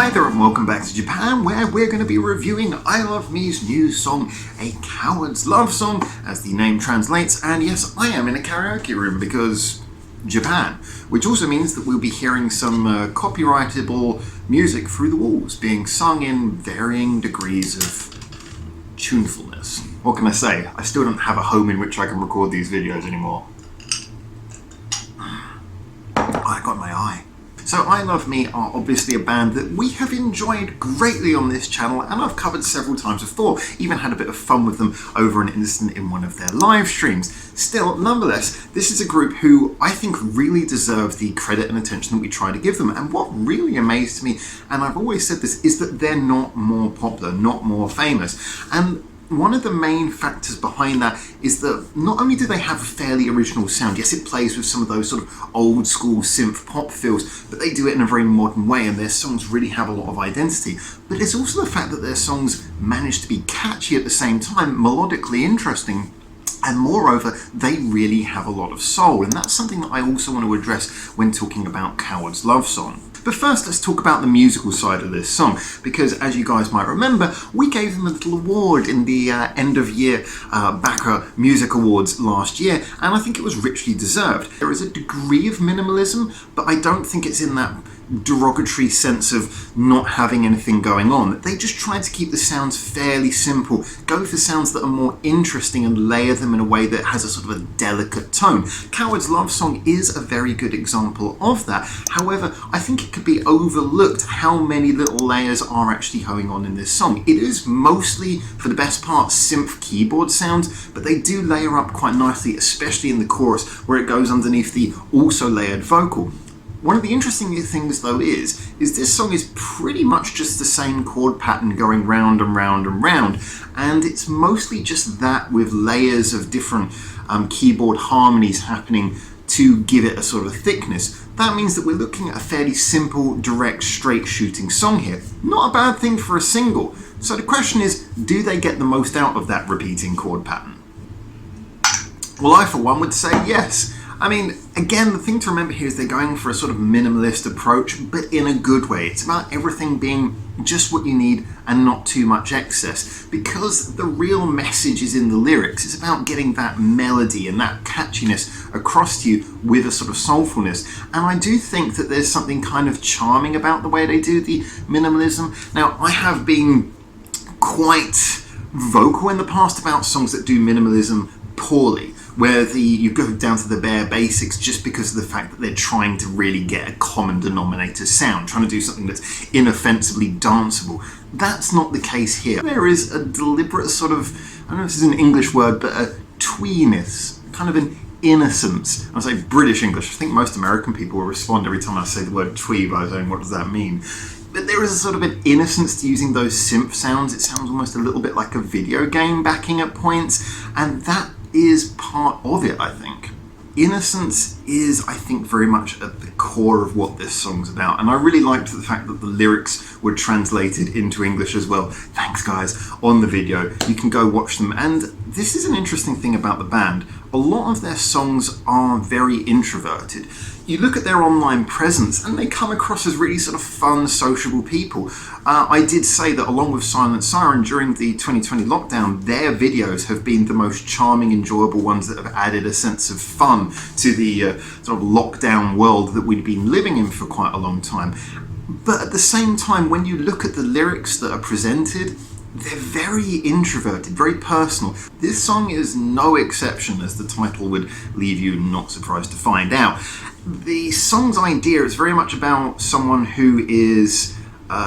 Hi there and welcome back to Japan, where we're going to be reviewing I Love Me's new song, A Coward's Love Song, as the name translates. And yes, I am in a karaoke room because Japan, which also means that we'll be hearing some copyrightable music through the walls being sung in varying degrees of tunefulness. What can I say? I still don't have a home in which I can record these videos anymore. I got my eye. So I Love Me are obviously a band that we have enjoyed greatly on this channel, and I've covered several times before, even had a bit of fun with them over an instant in one of their live streams. Still, nonetheless, this is a group who I think really deserve the credit and attention that we try to give them, and what really amazed me, and I've always said this, is that they're not more popular, not more famous. And one of the main factors behind that is that not only do they have a fairly original sound, yes, it plays with some of those sort of old school synth pop feels, but they do it in a very modern way and their songs really have a lot of identity. But it's also the fact that their songs manage to be catchy at the same time, melodically interesting, and moreover, they really have a lot of soul. And that's something that I also want to address when talking about Coward's Love Song. But first, let's talk about the musical side of this song, because as you guys might remember, we gave them a little award in the end of year Backer Music Awards last year, and I think it was richly deserved. There is a degree of minimalism, but I don't think it's in that derogatory sense of not having anything going on. They just tried to keep the sounds fairly simple, go for sounds that are more interesting and layer them in a way that has a sort of a delicate tone. Coward's Love Song is a very good example of that. However, I think it could be overlooked how many little layers are actually going on in this song. It is mostly, for the best part, synth keyboard sounds, but they do layer up quite nicely, especially in the chorus where it goes underneath the also layered vocal. One of the interesting things though is this song is pretty much just the same chord pattern going round and round and round, and it's mostly just that with layers of different keyboard harmonies happening to give it a sort of thickness. That means that we're looking at a fairly simple, direct, straight shooting song here. Not a bad thing for a single. So the question is, do they get the most out of that repeating chord pattern? Well, I for one would say yes. I mean, again, the thing to remember here is they're going for a sort of minimalist approach, but in a good way. It's about everything being just what you need and not too much excess, because the real message is in the lyrics. It's about getting that melody and that catchiness across to you with a sort of soulfulness. And I do think that there's something kind of charming about the way they do the minimalism. Now, I have been quite vocal in the past about songs that do minimalism poorly, where you go down to the bare basics just because of the fact that they're trying to really get a common denominator sound, trying to do something that's inoffensively danceable. That's not the case here. There is a deliberate sort of, I don't know if this is an English word, but a tweeness, kind of an innocence. I say British English. I think most American people will respond every time I say the word twee by saying, what does that mean? But there is a sort of an innocence to using those synth sounds. It sounds almost a little bit like a video game backing at points, and that is part of it, I think. Innocence is, I think, very much at the core of what this song's about, and I really liked the fact that the lyrics were translated into English as well. Thanks guys, on the video. You can go watch them, and this is an interesting thing about the band. A lot of their songs are very introverted. You look at their online presence and they come across as really sort of fun, sociable people. I did say that along with Silent Siren during the 2020 lockdown, their videos have been the most charming, enjoyable ones that have added a sense of fun to the sort of lockdown world that we'd been living in for quite a long time. But at the same time, when you look at the lyrics that are presented, they're very introverted, very personal. This song is no exception, as the title would leave you not surprised to find out. The song's idea is very much about someone who is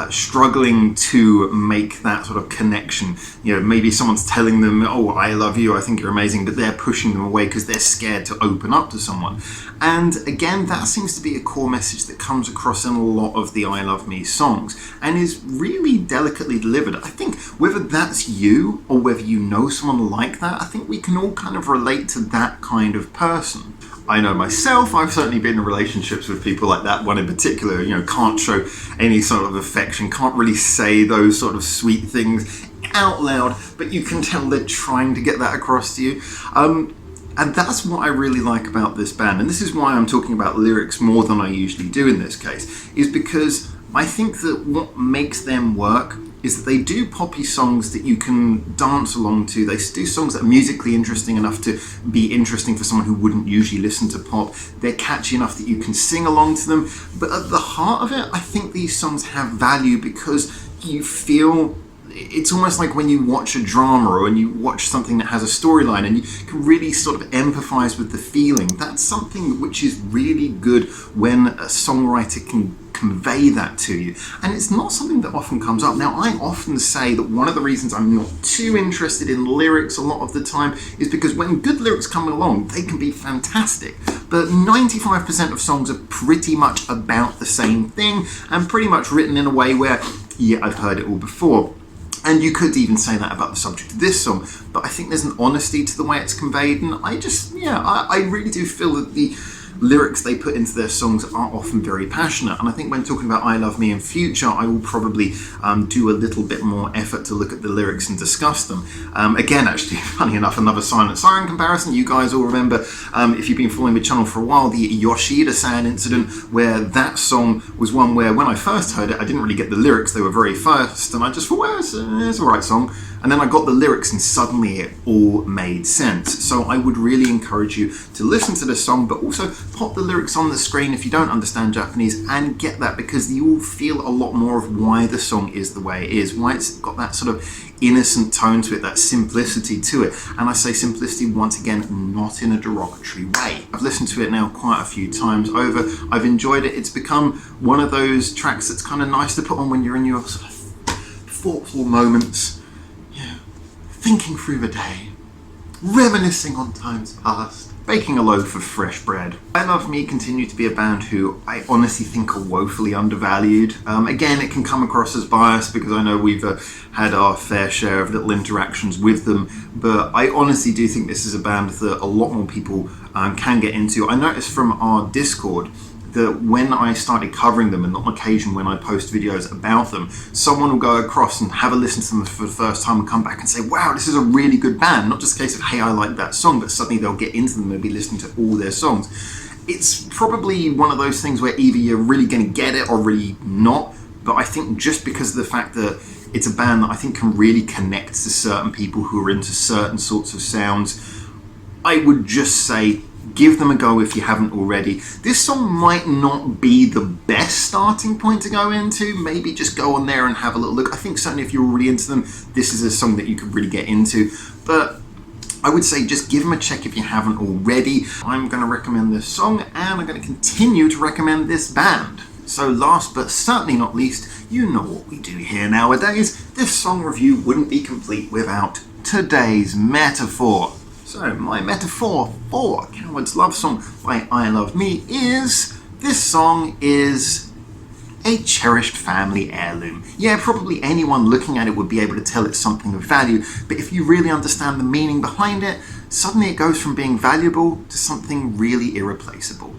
struggling to make that sort of connection. You know, maybe someone's telling them, oh, I love you, I think you're amazing, but they're pushing them away because they're scared to open up to someone. And again, that seems to be a core message that comes across in a lot of the I Love Me songs and is really delicately delivered. I think whether that's you or whether you know someone like that, I think we can all kind of relate to that kind of person. I know myself, I've certainly been in relationships with people like that. One in particular, you know, can't show any sort of affection, can't really say those sort of sweet things out loud, but you can tell they're trying to get that across to you. And that's what I really like about this band, and this is why I'm talking about lyrics more than I usually do in this case, is because I think that what makes them work is that they do poppy songs that you can dance along to. They do songs that are musically interesting enough to be interesting for someone who wouldn't usually listen to pop. They're catchy enough that you can sing along to them. But at the heart of it, I think these songs have value because you feel... It's almost like when you watch a drama or when you watch something that has a storyline and you can really sort of empathize with the feeling. That's something which is really good when a songwriter can convey that to you. And it's not something that often comes up. Now, I often say that one of the reasons I'm not too interested in lyrics a lot of the time is because when good lyrics come along, they can be fantastic. But 95% of songs are pretty much about the same thing and pretty much written in a way where, yeah, I've heard it all before. And you could even say that about the subject of this song, but I think there's an honesty to the way it's conveyed, and I really do feel that the lyrics they put into their songs are often very passionate. And I think when talking about I Love Me in future, I will probably do a little bit more effort to look at the lyrics and discuss them. Again, actually, funny enough, another Silent Siren comparison. You guys all remember, if you've been following the channel for a while, the Yoshida-san incident, where that song was one where when I first heard it, I didn't really get the lyrics. They were very fast, and I just thought, well, it's a right song. And then I got the lyrics and suddenly it all made sense. So I would really encourage you to listen to the song, but also pop the lyrics on the screen if you don't understand Japanese and get that, because you will feel a lot more of why the song is the way it is, why it's got that sort of innocent tone to it, that simplicity to it. And I say simplicity once again, not in a derogatory way. I've listened to it now quite a few times over. I've enjoyed it. It's become one of those tracks that's kind of nice to put on when you're in your sort of thoughtful moments, thinking through the day, reminiscing on times past, baking a loaf of fresh bread. I Love Me continue to be a band who I honestly think are woefully undervalued. Again, it can come across as biased because I know we've had our fair share of little interactions with them, but I honestly do think this is a band that a lot more people can get into. I noticed from our Discord that when I started covering them, and on occasion when I post videos about them, someone will go across and have a listen to them for the first time and come back and say, wow, this is a really good band. Not just a case of, hey, I like that song, but suddenly they'll get into them and be listening to all their songs. It's probably one of those things where either you're really going to get it or really not, but I think just because of the fact that it's a band that I think can really connect to certain people who are into certain sorts of sounds, I would just say, give them a go if you haven't already. This song might not be the best starting point to go into. Maybe just go on there and have a little look. I think certainly if you're already into them, this is a song that you could really get into. But I would say just give them a check if you haven't already. I'm going to recommend this song, and I'm going to continue to recommend this band. So last but certainly not least, you know what we do here nowadays. This song review wouldn't be complete without today's metaphor. So my metaphor for Coward's Love Song by I Love Me is, this song is a cherished family heirloom. Yeah, probably anyone looking at it would be able to tell it's something of value, but if you really understand the meaning behind it, suddenly it goes from being valuable to something really irreplaceable.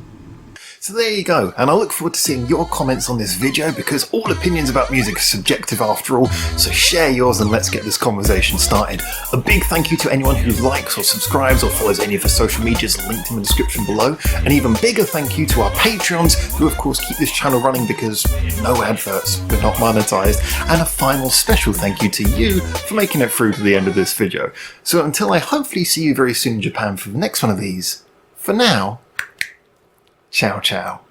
So there you go, and I look forward to seeing your comments on this video because all opinions about music are subjective after all, so share yours and let's get this conversation started. A big thank you to anyone who likes or subscribes or follows any of the social medias linked in the description below. An even bigger thank you to our Patreons who of course keep this channel running because no adverts, we're not monetized. And a final special thank you to you for making it through to the end of this video. So until I hopefully see you very soon in Japan for the next one of these, for now, ciao ciao.